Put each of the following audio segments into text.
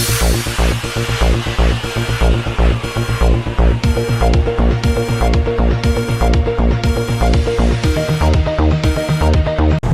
बिस्मिल्लाहिर्रहमानिर्रहीम।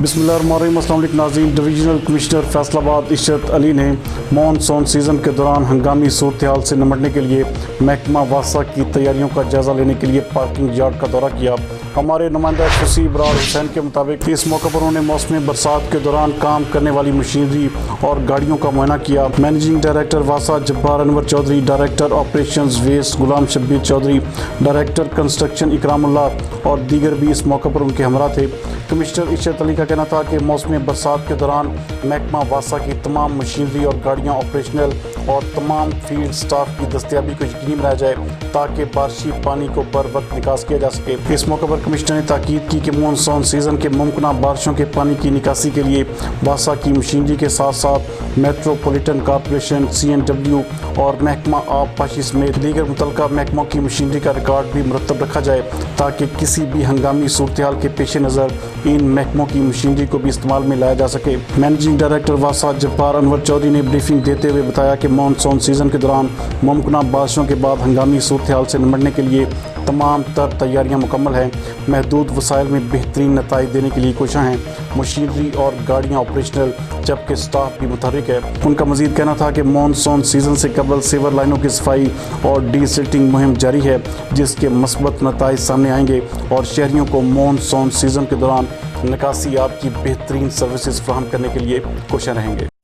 अस्सलाम वालेकुम नाज़रीन। डिवीजनल कमिश्नर फैसलाबाद इशरत अली ने मानसून सीज़न के दौरान हंगामी सूरत हाल से निपटने के लिए महकमा वासा की तैयारियों का जायज़ा लेने के लिए पार्किंग यार्ड का दौरा किया। हमारे नुमाइंदा खुशी इब्रार हुसैन के मुताबिक इस मौके पर उन्होंने मौसमी बरसात के दौरान काम करने वाली मशीनरी और गाड़ियों का मुआयना किया। मैनेजिंग डायरेक्टर वासा Jabbar Anwar Chaudhry, director operations west Ghulam Shabbir Chaudhry, director construction Ikramullah और दीगर भी इस मौके पर उनके हमरा थे। कमिश्नर इशरत अली का कहना था कि मौसमी बरसात के दौरान महकमा वासा की तमाम मशीनरी और गाड़ियाँ ऑपरेशनल और तमाम फील्ड स्टाफ की दस्तियाबी को यकीनी बनाया जाए ताकि बारिशी पानी को बर वक्त निकास किया जा सके। इस मौके पर कमिश्नर ने ताकीद की कि मानसून सीज़न के मुमकिन बारिशों के पानी की निकासी के लिए वासा की मशीनरी के साथ साथ मेट्रोपॉलिटन कॉरपोरेशन, CNW और महकमा आब पाशी समेत दीगर मुतल्लिका महकमों की मशीनरी का रिकॉर्ड भी मुरतब रखा जाए ताकि किसी भी हंगामी सूरत हाल के पेश नज़र इन महकमों की मशीनरी को भी इस्तेमाल में लाया जा सके। मैनेजिंग डायरेक्टर वासा जब्बार अनवर चौधरी ने ब्रीफिंग देते हुए बताया कि मानसून सीज़न के दौरान मुमकिन बारिशों के बाद हंगामी सूरत हाल से निपटने के लिए तमाम तर तैयारियां मुकम्मल हैं। महदूद वसाइल में बेहतरीन नताइज देने के लिए कोशिशें हैं। मशीनरी और गाड़ियाँ ऑपरेशनल जबकि स्टाफ भी मुतहरिक है। उनका मजीद कहना था कि मानसून सीज़न से कबल सीवर लाइनों की सफाई और डीसिल्टिंग मुहिम जारी है जिसके मस्बत नताइज सामने आएंगे और शहरियों को मानसून सीज़न के दौरान निकासी आब की बेहतरीन सर्विसेज फराहम करने के लिए कोशिश रहेंगे।